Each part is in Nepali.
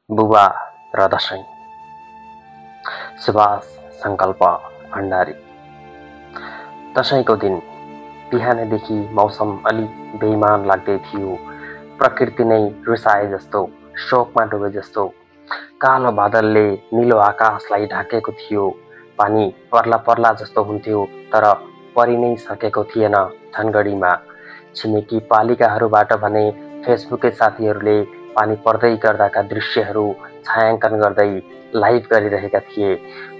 बुबा र दशैं। सुभाष संकल्प भण्डारी। दशैंको दिन बिहानदेखि मौसम अलि बेइमान लाग्दै थियो। प्रकृति नै रुसाए जस्तो, शोकमा डुबे जस्तो। कालो बादलले नीलो आकाशलाई ढाकेको थियो। पानी पर्ला पर्ला जस्तो हुन्थ्यो, तर परि नै सकेको थिएन धनगढीमा। छिमेकी पालिकाहरूबाट भने फेसबुकै साथीहरूले पानी पर्दै गर्दाका दृश्यहरू छायाङ्कन गर्दै लाइभ गरिरहेका थिए।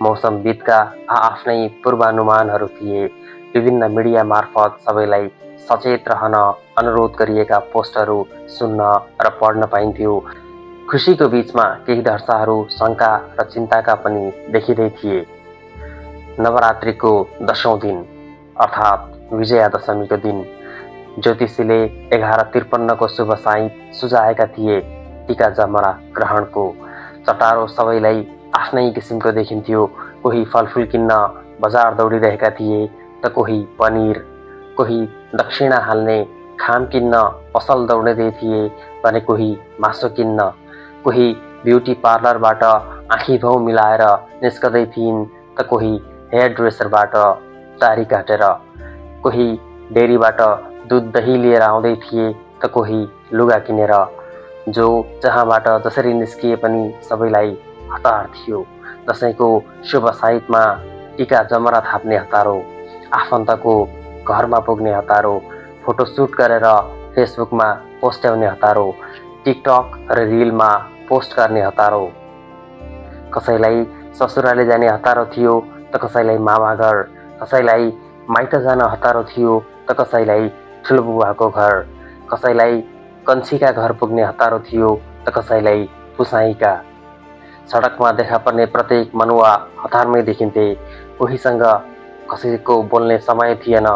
मौसमविदका आफ्नै पूर्वानुमानहरू थिए। विभिन्न मिडिया मार्फत सबैलाई सचेत रहन अनुरोध गरिएका पोस्टहरू सुन्न र पढ्न पाइन्थ्यो। खुसीको बीचमा केही धर्साहरू शङ्का र चिन्ताका पनि देखिँदै थिए। नवरात्रिको 10औं दिन अर्थात् विजयादशमीको दिन ज्योतिषीले 11:53 को शुभ साइत सुझाएका थिए। टीका जमरा ग्रहणको चटारो सबैलाई आफ्नै किसिमको देखिन्थ्यो। कोही फलफुल किन्न बजार दौडिरहेका थिए त कोही पनिर, कोही दक्षिणा हाल्ने खाम किन्न पसल दौडिँदै थिए भने कोही मासु किन्न, कोही ब्युटी पार्लरबाट आँखी भाउ मिलाएर निस्कदै थिइन् त कोही हेयर ड्रेसरबाट दारी काटेर, कोही डेरीबाट दुध दही लिएर आउँदै थिए त कोही लुगा किनेर। जो जहाँबाट जसरी निस्किए पनि सबैलाई हतार थियो। दशैंको शुभ साइतमा टीका जमरा थाप्ने हतारो, आफन्तको घरमा पुग्ने हतारो, फोटोसुट गरेर फेसबुकमा पोस्ट्याउने हतारो, टिकटक र रिलमा पोस्ट गर्ने हतारो। कसैलाई ससुराले जाने हतारो थियो त कसैलाई मामाघर, कसैलाई माइत जान हतारो थियो त कसैलाई ठुलोबुबाको घर, कसैलाई कन्छीका घर पुग्ने हतारो थियो त कसैलाई पुसाइका। सडकमा देखा पर्ने प्रत्येक मनुवा हतारमै देखिन्थे। कोहीसँग कसैको बोल्ने समय थिएन।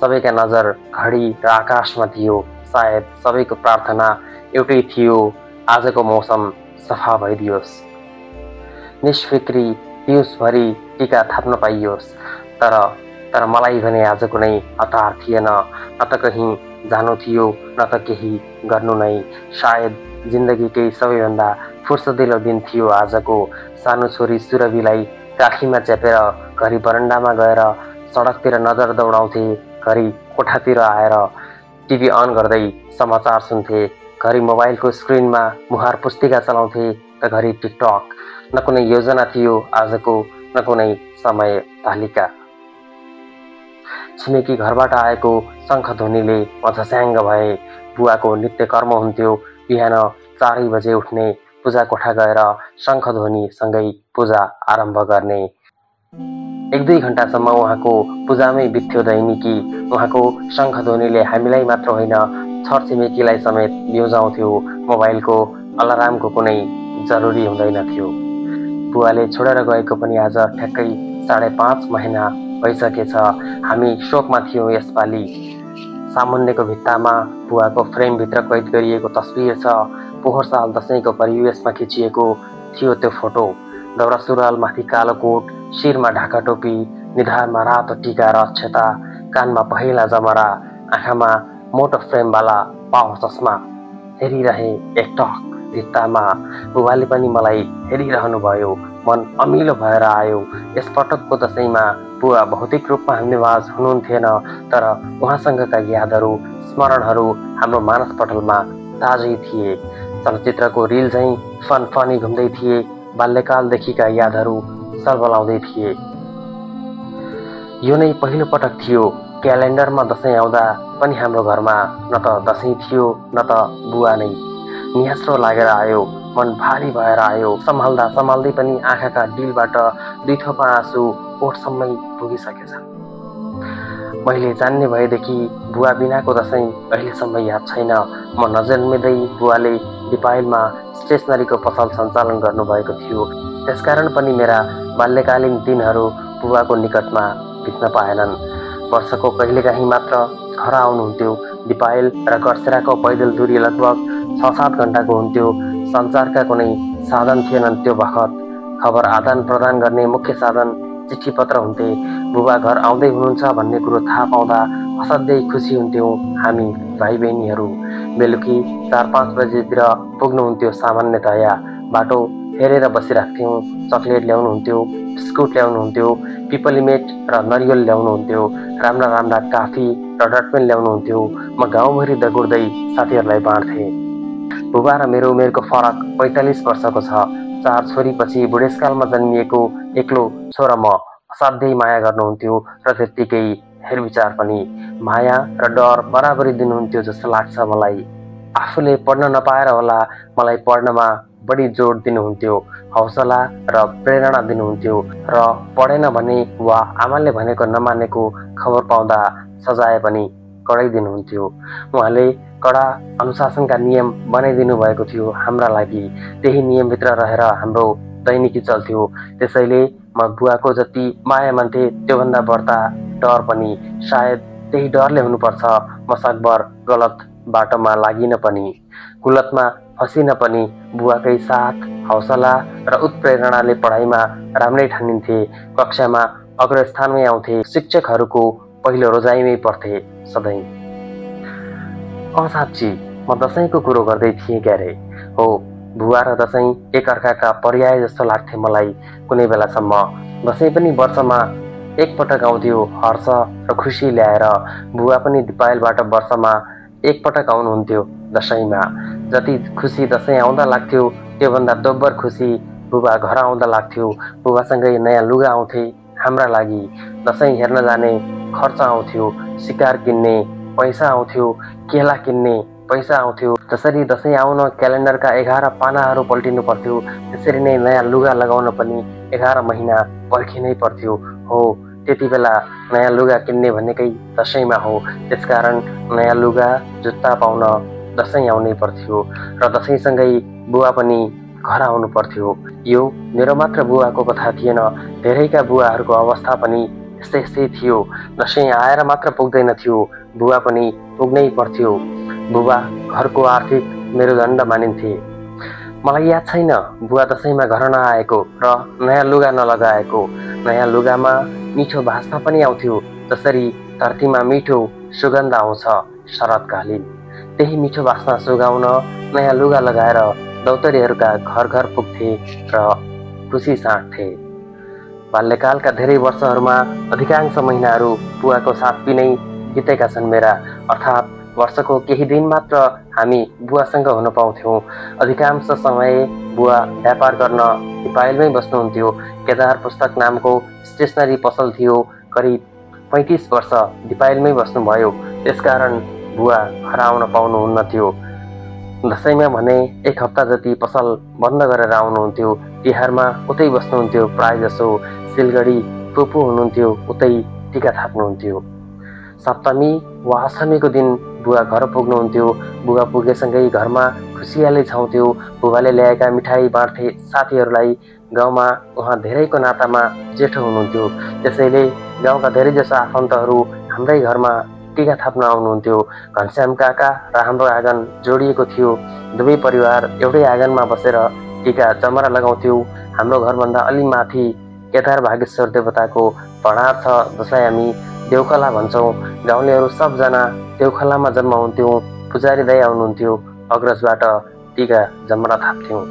सबैका नजर घडी र आकाशमा थियो। सायद सबैको प्रार्थना एउटै थियो, आजको मौसम सफा भइदियोस्, निष्फिक्री पिउसभरि टीका थाप्न पाइयोस्। तर मलाई भने आज कुनै हतार थिएन। न त कहीँ जानु थियो न त केही गर्नु नै। सायद जिन्दगीकै सबैभन्दा फुर्सदिलो दिन थियो आजको। सानो छोरी सुरभिलाई काखीमा च्यापेर घरि बरन्डामा गएर सडकतिर नजर दौडाउँथे, घरि कोठातिर आएर टिभी अन गर्दै समाचार सुन्थे, घरि मोबाइलको स्क्रिनमा मुहार पुस्तिका चलाउँथे त घरि टिकटक। न कुनै योजना थियो आजको, न कुनै समय तालिका। छिमेकी घरबाट आएको शङ्खध्वनिले म झस्याङ्ग भए। बुवाको नित्य कर्म हुन्थ्यो बिहान 4 बजे उठ्ने, पूजा कोठा गएर शङ्खध्वनिसँगै पूजा आरम्भ गर्ने। 1-2 घण्टासम्म उहाँको पूजामै बित्थ्यो दैनिकी। उहाँको शङ्खध्वनिले हामीलाई मात्र होइन छरछिमेकीलाई समेत बिउजाउँथ्यो। मोबाइलको अलार्मको कुनै जरुरी हुँदैनथ्यो। बुवाले छोडेर गएको पनि आज ठ्याक्कै 5.5 महिना भइसकेछ। हामी शोकमा थियौँ यसपालि। सामुन्नेको भित्तामा बुवाको फ्रेमभित्र कैद गरिएको तस्बिर छ। पोहोर साल दशैंको परिवेशमा खिचिएको थियो त्यो फोटो। दौरा सुरुवाल माथि कालो कोट, शिरमा ढाका टोपी, निधारमा रातो टीका र अक्षता, कानमा पहेँला जमरा, आँखामा मोटो फ्रेमवाला पावर चस्मा। हेरिरहे एकटक भित्तामा। बुबाले पनि मलाई हेरिरहनु भयो। मन अमिलो भएर आयो। यसपटकको दशैंमा बुवा भौतिक रूपमा निवास हुनुहुन्थेन, तर उहाँसँगका यादहरू, स्मरणहरू हाम्रो मानसपटलमा ताजै थिए। चलचित्रको रिल झैँ फनी घुम्दै थिए। बाल्यकालदेखिका यादहरू सलबलाउँदै थिए। यो नै पहिलो पटक थियो क्यालेन्डरमा दशैं आउँदा पनि हाम्रो घरमा न त दशैं थियो न त बुवा नै। नियास्रो लागेर आयो, मन भारी भएर आयो। सम्हाल्दै पनि आँखाका डिलबाट 2 थोपा आँसु ओठसम्मै पुगिसकेछन्। मैले जान्ने भएदेखि बुवा बिनाको दशैं अहिलेसम्म याद छैन। म नजन्मिँदै बुवाले दिपायलमा स्टेसनरीको पसल सञ्चालन गर्नुभएको थियो। त्यसकारण पनि मेरा बाल्यकालीन दिनहरू बुवाको निकटमा बित्न पाएनन्। वर्षको कहिलेकाहीँ मात्र घर आउनुहुन्थ्यो। दिपायल र गडसेराको पैदल दूरी लगभग 6-7 घण्टाको हुन्थ्यो। सञ्चारका कुनै साधन थिएनन् त्यो बखत। खबर आदान प्रदान गर्ने मुख्य साधन चिठी पत्र हुन्थे। बुबा घर आउँदै हुनुहुन्छ भन्ने कुरो थाहा पाउँदा असाध्यै खुसी हुन्थ्यौँ हामी भाइ बहिनीहरू। बेलुकी 4-5 बजेतिर पुग्नुहुन्थ्यो सामान्यतया। बाटो हेरेर बसिराख्थ्यौँ। चक्लेट ल्याउनुहुन्थ्यो, बिस्कुट ल्याउनुहुन्थ्यो, पिपलीमेट र नरिवल ल्याउनुहुन्थ्यो, राम्रा राम्रा काफी र डटपेन ल्याउनुहुन्थ्यो। म गाउँभरि दगुर्दै साथीहरूलाई बाँड्थेँ। बुबा र मेरो उमेरको फरक 45 वर्षको छ। 4 छोरीपछि बुढेसकालमा जन्मिएको एक्लो छोरा म। असाध्यै माया गर्नुहुन्थ्यो र त्यत्तिकै हेरविचार पनि। माया र डर बराबरी दिनुहुन्थ्यो जस्तो लाग्छ मलाई। आफूले पढ्न नपाएर होला मलाई पढ्नमा बढी जोड दिनुहुन्थ्यो, हौसला र प्रेरणा दिनुहुन्थ्यो र पढेन भने वा आमाले भनेको नमानेको खबर पाउँदा सजाय पनि कडै दिनुहुन्थ्यो। उहाँले कडा अनुशासनका नियम बनाइदिनु भएको थियो हाम्रा लागि। त्यही नियमभित्र रहेर हाम्रो दैनिकी चल्थ्यो। त्यसैले म बुवाको जति माया मान्थे त्योभन्दा बढ्ता डर पनि। सायद त्यही डरले हुनुपर्छ म सकभर गलत बाटोमा लागिन पनि, कुलतमा फसिन पनि बुवाकै साथ, हौसला र उत्प्रेरणाले पढाइमा राम्रै ठानिन्थे। कक्षामा अग्रस्थानमै आउँथे। शिक्षकहरूको पहिलो रोजाइमै पढ्थे सधैँ। साँच्ची म दसैँको कुरो गर्दै थिएँ क्यारे। हो, बुवा र दसैँ एकअर्काका पर्याय जस्तो लाग्थे मलाई कुनै बेलासम्म। दसैँ पनि वर्षमा एकपटक आउँथ्यो हर्ष र खुसी ल्याएर। बुवा पनि दिपायलबाट वर्षमा एकपटक आउनुहुन्थ्यो दसैँमा। जति खुसी दसैँ आउँदा लाग्थ्यो त्योभन्दा दोब्बर खुसी बुबा घर आउँदा लाग्थ्यो। बुबासँगै नयाँ लुगा आउँथे हाम्रा लागि। दसैँ हेर्न जाने खर्च आउँथ्यो, शिकार किन्ने पैसा आउँथ्यो, केला किन्ने पैसा आउँथ्यो। जसरी दसैँ आउन क्यालेन्डरका 11 पानाहरू पल्टिनु पर्थ्यो त्यसरी नै नयाँ लुगा लगाउन पनि 11 महिना पर्खिनै पर्थ्यो। हो, त्यति बेला नयाँ लुगा किन्ने भनेकै दसैँमा हो। त्यसकारण नयाँ लुगा जुत्ता पाउन दसैँ आउनै पर्थ्यो र दसैँसँगै बुवा पनि घर आउनु पर्थ्यो। यो मेरो मात्र बुवाको कथा थिएन, धेरैका बुवाहरूको अवस्था पनि यस्तै थियो। दसैँ आएर मात्र पुग्दैन थियो, बुवा पनि पुग्नै पर्थ्यो। बुबा घरको आर्थिक मेरुदण्ड मानिन्थे। मलाई याद छैन बुवा दसैँमा घर नआएको र नयाँ लुगा नलगाएको। नयाँ लुगामा मिठो बास्ना पनि आउँथ्यो, जसरी धरतीमा मिठो सुगन्ध आउँछ शरतकालीन। त्यही मिठो बास्ना सुगाउन नयाँ लुगा लगाएर दौतरीहरूका घर घर पुग्थे र खुसी साँट्थे। बाल्यकालका धेरै वर्षहरूमा अधिकांश महिनाहरू बुवाको साथ बिनै बितेका छन् मेरा। अर्थात् वर्षको केही दिन मात्र हामी बुवासँग हुन पाउँथ्यौँ। अधिकांश समय बुवा व्यापार गर्न दिपायलमै बस्नुहुन्थ्यो। केदार पुस्तक नामको स्टेसनरी पसल थियो। करिब 35 वर्ष दिपायलमै बस्नुभयो। त्यसकारण बुवा घर आउन पाउनुहुन्न थियो। दसैँमा भने 1 हप्ता जति पसल बन्द गरेर आउनुहुन्थ्यो। तिहारमा उतै बस्नुहुन्थ्यो। प्रायजसो सिलगढी फुपू हुनुहुन्थ्यो, उतै टिका थाप्नुहुन्थ्यो। सप्तमी वा अष्टमीको दिन बुवा घर पुग्नुहुन्थ्यो। बुवा पुगेसँगै घरमा खुसियाली छाउँथ्यो। बुबाले ल्याएका मिठाई बाँड्थे साथीहरूलाई। गाउँमा उहाँ धेरैको नातामा जेठो हुनुहुन्थ्यो। त्यसैले गाउँका धेरैजसो आफन्तहरू हाम्रै घरमा टिका थाप्न आउनुहुन्थ्यो। घनश्याम काका र हाम्रो आँगन जोडिएको थियो। दुवै परिवार एउटै आँगनमा बसेर टिका जमरा लगाउँथ्यौँ। हाम्रो घरभन्दा अलि माथि केदार भागेश्वर देवताको भडार छ, जसलाई हामी देउखला भन्छौँ। गाउँलेहरू सबजना देउखलामा जम्मा हुन्थ्यौँ। पुजारी दाइ आउनुहुन्थ्यो। अग्रजबाट टिका जमरा थाप्थ्यौँ।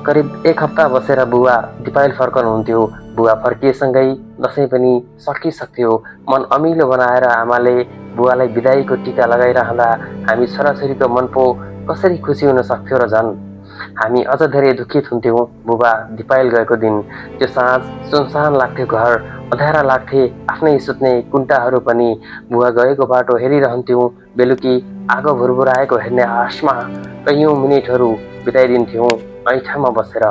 करिब 1 हप्ता बसेर बुवा दिपायल फर्कनुहुन्थ्यो। बुवा फर्किएसँगै दसैँ पनि सकिसक्थ्यो। मन अमिलो बनाएर आमाले बुवालाई बिदाईको टिका लगाइरहँदा हामी छोराछोरीको मन पो कसरी खुसी हुन सक्थ्यो र झन्। हामी अझ धेरै दुखित हुन्थ्यौँ बुबा दिपायल गएको दिन। त्यो साँझ सुनसान लाग्थ्यो, घर अँध्यारा लाग्थे। आफ्नै सुत्ने कुन्टाहरू पनि। बुवा गएको बाटो हेरिरहन्थ्यौँ। बेलुकी आगो भुरभुराएको हेर्ने आशमा कैयौँ मिनेटहरू बिताइदिन्थ्यौँ ऐठामा बसेर।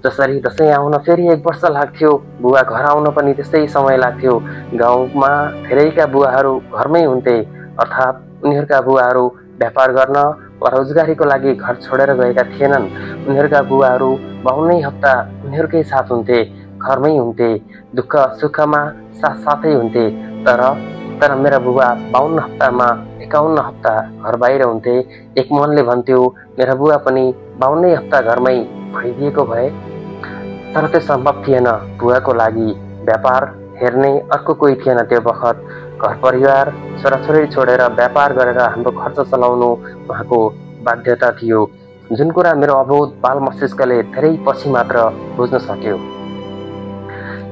जसरी दसैँ आउन फेरि 1 वर्ष लाग्थ्यो, बुवा घर आउन पनि त्यस्तै समय लाग्थ्यो। गाउँमा धेरैका बुवाहरू घरमै हुन्थे, अर्थात् उनीहरूका बुवाहरू व्यापार गर्न वा रोजगारीको लागि घर छोडेर गएका थिएनन्। उनीहरूका बुवाहरू 52 हप्ता उनीहरूकै साथ हुन्थे, घरमै हुन्थे। दुःख सुखमा साथसाथै हुन्थे। तर मेरा बुबा 52 हप्तामा 51 हप्ता घर बाहिर हुन्थे। एक मनले भन्थ्यो मेरा बुवा पनि 52 हप्ता घरमै भइदिएको भए। तर त्यो सम्भव थिएन। बुवाको लागि व्यापार हेर्ने अर्को कोही थिएन त्यो बखत। घर परिवार छोराछोरी छोडेर व्यापार गरेर हाम्रो खर्च चलाउनु उहाँको बाध्यता थियो। जुन कुरा मेरो अबोध बाल मस्तिष्कले धेरै पछि मात्र बुझ्न सक्यो।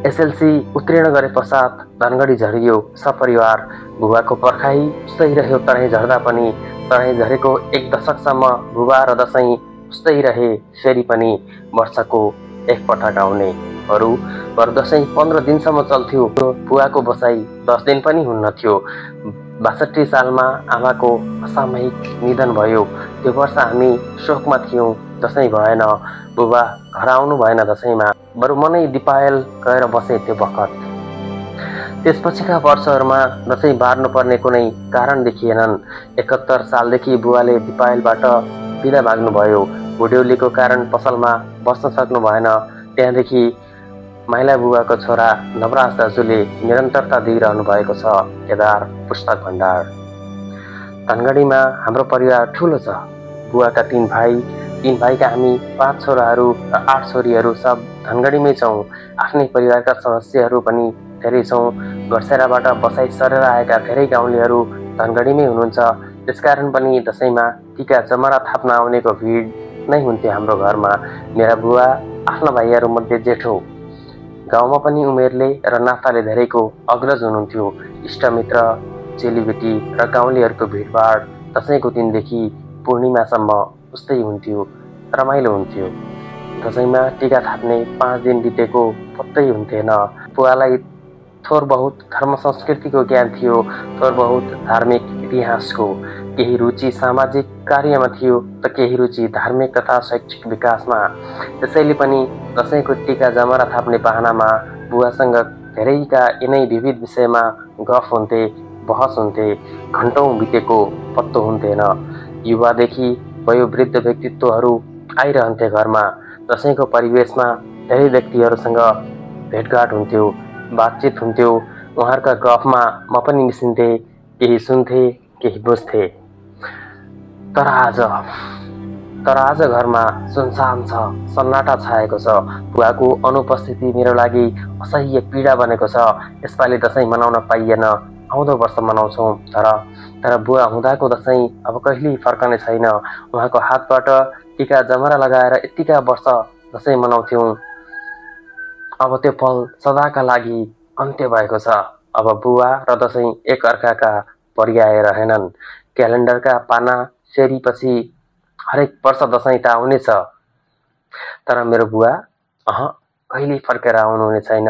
एसएलसी उत्तीर्ण गरे पश्चात धनगढी झरियो सपरिवार। बुबाको पर्खाइ उस्तै रह्यो तराई झर्दा पनि। तराई झरेको 1 दशकसम्म बुबा र दसैँ उस्तै रहे। फेरि पनि वर्षको एकपटक आउने। बरु दसैँ 15 दिनसम्म चल्थ्यो। बुवाको बसाइ 10 दिन पनि हुन्न थियो। 62 सालमा आमाको असामयिक निधन भयो। त्यो वर्ष हामी शोकमा थियौँ। दसैँ भएन। बुबा घर आउनु भएन दसैँमा। बरु मनै दिपायल गएर बसे त्यो बखत। त्यसपछिका वर्षहरूमा दसैँ बार्नुपर्ने कुनै कारण देखिएनन्। 71 सालदेखि बुवाले दिपायलबाट बिदा भाग्नुभयो। बुढ्यौलीको कारण पसलमा बस्न सक्नु भएन। त्यहाँदेखि माइला बुवाको छोरा नवराज दाजुले निरन्तरता दिइरहनु भएको छ केदार पुस्तक भण्डार। धनगढीमा हाम्रो परिवार ठुलो छ। बुवाका 3 भाइ, 3 भाइका हामी 5 छोराहरू र 8 छोरीहरू सब धनगढीमै छौँ। आफ्नै परिवारका सदस्यहरू पनि धेरै छौँ। घरसेराबाट बसाइ सरेर आएका धेरै गाउँलेहरू धनगढीमै हुनुहुन्छ। त्यसकारण पनि दसैँमा टिका जमरा थाप्न आउनेको भिड नै हुन्थ्यो हाम्रो घरमा। मेरा बुवा आफ्ना भाइहरूमध्ये जेठो। गाउँमा पनि उमेरले र नाताले धेरैको अग्रज हुनुहुन्थ्यो। इष्टमित्र, चेलीबेटी र गाउँलेहरूको भिडभाड दसैँको दिनदेखि पूर्णिमासम्म उस्तै हुन्थ्यो। रमाइलो हुन्थ्यो। दसैँमा टिका थाप्ने 5 दिन बितेको पत्तै हुन्थेन। बुवालाई थोर बहुत धर्म संस्कृतिको ज्ञान थियो, थोर बहुत धार्मिक इतिहासको। केही रुचि सामाजिक कार्यमा थियो त केही रुचि धार्मिक तथा शैक्षिक विकासमा। त्यसैले पनि दसैँको टिका जमरा थाप्ने बहानामा बुवासँग धेरैका यिनै विविध विषयमा गफ हुन्थे, बहस हुन्थे। घन्टौँ बितेको पत्तो हुन्थेन। युवादेखि वयोवृद्ध व्यक्तित्वहरू आइरहन्थे घरमा। दसैँको परिवेशमा धेरै व्यक्तिहरूसँग भेटघाट हुन्थ्यो, बातचित हुन्थ्यो। उहाँहरूका गफमा म पनि मिसिन्थे, केही सुन्थे, केही बुझ्थे। तर आज घरमा सुनसान छ, सन्नाटा छाएको छ। बुवाको अनुपस्थिति मेरो लागि असह्य पीडा बनेको छ। यसपालि दसैँ मनाउन पाइएन। आउँदो वर्ष मनाउँछौँ। तर बुवा हुँदाको दसैँ अब कहिल्यै फर्कने छैन। उहाँको हातबाट टिका जमरा लगाएर यतिका वर्ष दसैँ मनाउँथ्यौँ। अब त्यो पल सदाका लागि अन्त्य भएको छ। अब बुवा र दसैँ एक अर्काका पर्याय रहेनन्। क्यालेन्डरका पाना फेरिपछि हरेक वर्ष दसैँ त आउनेछ। तर मेरो बुवा कहिल्यै फर्केर आउनुहुने छैन।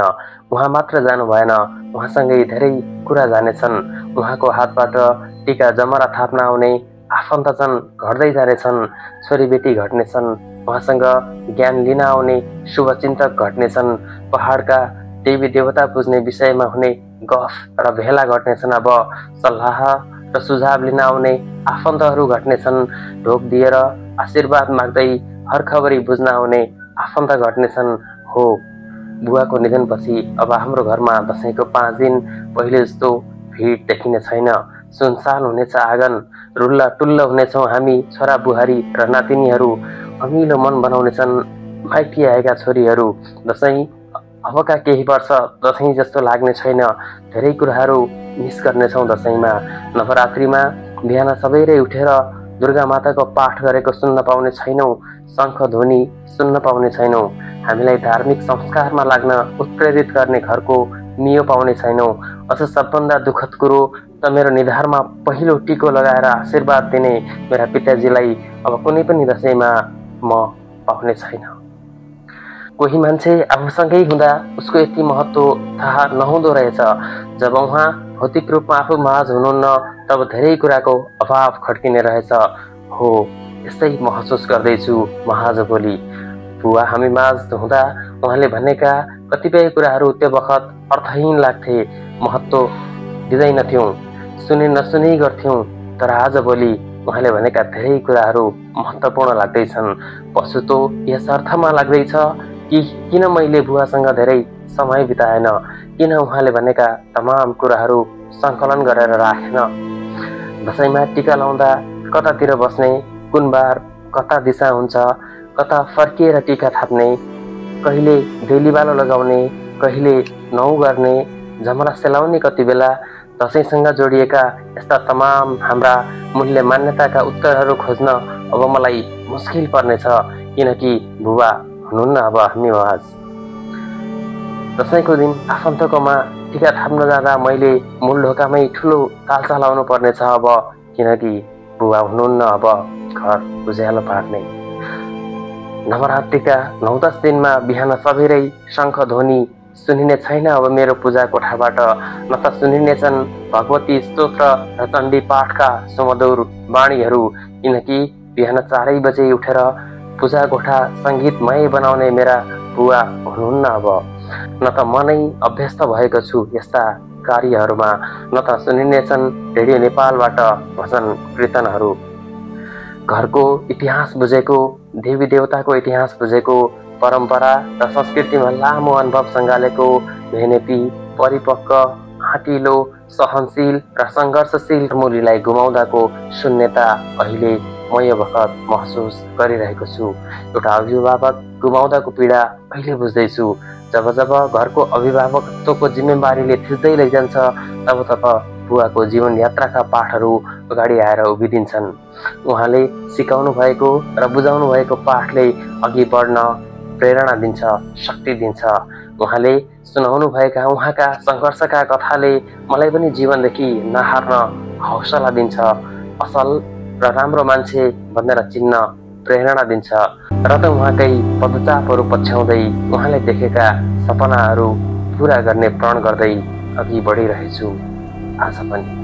उहाँ मात्र जानु भएन, उहाँसँगै धेरै कुरा जानेछन्। उहाँको हातबाट टिका जमरा थाप्न आउने आफन्तजन घट्दै जानेछन्। छोरीबेटी घट्नेछन्। उहाँसँग ज्ञान लिन आउने शुभचिन्तक घट्नेछन्। पहाडका देवी देवता पुज्ने विषयमा हुने गफ र भेला घट्नेछन्। अब सल्लाह र सुझाव लिन आउने आफन्तहरू घट्नेछन्। ढोक दिएर आशीर्वाद माग्दै हरखबरी बुझ्न आउने आफन्त घट्नेछन्। हो, बुवाको निधनपछि अब हाम्रो घरमा दसैँको 5 दिन पहिले जस्तो भिड देखिने छैन। सुनसान हुनेछ आँगन। रुल्ला टुल्ल हुनेछौँ हामी छोरा बुहारी र नातिनीहरू। अमिलो मन बनाउनेछन् माइती आएका छोरीहरू। दसैँ अबका केही वर्ष दसैँ जस्तो लाग्ने छैन। धेरै कुराहरू मिस गर्नेछौँ दसैँमा। नवरात्रिमा बिहान सबैले उठेर दुर्गा माताको पाठ गरेको सुन्न पाउने छैनौँ। शङ्ख ध्वनि सुन्न पाउने छैनौँ। हामीलाई धार्मिक संस्कारमा लाग्न उत्प्रेरित गर्ने घरको नियो पाउने छैनौँ। अझ सबभन्दा दुःखद कुरो त मेरो निधारमा पहिलो टिको लगाएर आशीर्वाद दिने मेरा पिताजीलाई अब कुनै पनि दसैँमा म पाउने छैन। कोही मान्छे आफूसँगै हुँदा उसको यति महत्त्व थाहा नहुँदो रहेछ। जब उहाँ भौतिक रूपमा आफू माझ हुनुहुन्न तब धेरै कुराको अभाव खड्किने रहेछ। हो, यस्तै महसुस गर्दैछु म आजभोलि। बुवा हामी माझ हुँदा उहाँले भनेका कतिपय कुराहरू त्यो बखत अर्थहीन लाग्थे। महत्त्व दिँदैनथ्यौँ, सुने नसुने गर्थ्यौँ। तर आजभोलि उहाँले भनेका धेरै कुराहरू महत्त्वपूर्ण लाग्दैछन्। पछुतो यस अर्थमा लाग्दैछ कि किन मैले बुवासँग धेरै समय बिताएन, किन उहाँले भनेका तमाम कुराहरू सङ्कलन गरेर राखेन। दसैँमा टिका लाउँदा कतातिर बस्ने, कुन बार कता दिशा हुन्छ, कता फर्किएर टिका थाप्ने, कहिले देलीबालो लगाउने, कहिले नौ गर्ने, जमरा सेलाउने कति बेला, दसैँसँग जोडिएका यस्ता तमाम हाम्रा मूल्य मान्यताका उत्तरहरू खोज्न अब मलाई मुस्किल पर्नेछ, किनकि बुबा हुनुहुन्न अब हामी माझ। दसैँको दिन आफन्तकोमा टिका थाप्न जाँदा मैले मूल ढोकामै ठुलो ताल चलाउनु पर्नेछ अब, किनकि बुबा हुनुहुन्न अब घर उज्यालो पार्ने। नवरात्रिका 9-10 दिनमा बिहान सबेरै शङ्ख ध्वनि सुनिने छैन अब मेरो पूजा कोठाबाट, न त सुनिनेछन् भगवती स्तोत्र र चण्डी पाठका सुमधुर वाणीहरू, किनकि बिहान 4 बजे उठेर पूजा कोठा सङ्गीतमय बनाउने मेरा बुवा हुनुहुन्न अब। न त म नै अभ्यस्त भएको छु यस्ता कार्यहरूमा, न त सुनिनेछन् रेडियो नेपालबाट भजन कीर्तनहरू। घरको इतिहास बुझेको, देवी देवताको इतिहास बुझेको, परम्परा र संस्कृतिमा लामो अनुभव सङ्गालेको, मेहनती, परिपक्व, आँटिलो, सहनशील र सङ्घर्षशील मुलीलाई गुमाउँदाको शून्यता अहिले म यो बखत महसुस गरिरहेको छु। एउटा अभिभावक गुमाउँदाको पीडा अहिले बुझ्दैछु। जब जब घरको अभिभावकत्वको जिम्मेवारीले थिच्दै लैजान्छ, तब बुवाको जीवन यात्राका पाठहरू अगाडि आएर उभिदिन्छन्। उहाँले सिकाउनु भएको र बुझाउनु भएको पाठले अघि बढ्न प्रेरणा दिन्छ, शक्ति दिन्छ। उहाँले सुनाउनु भएका उहाँका सङ्घर्षका कथाले मलाई पनि जीवनदेखि नहार्न हौसला दिन्छ, असल र राम्रो मान्छे भनेर चिन्न प्रेरणा दिन्छ। र त उहाँकै पदचापहरू पछ्याउँदै उहाँले देखेका सपनाहरू पुरा गर्ने प्रण गर्दै अघि बढिरहेछु आज पनि।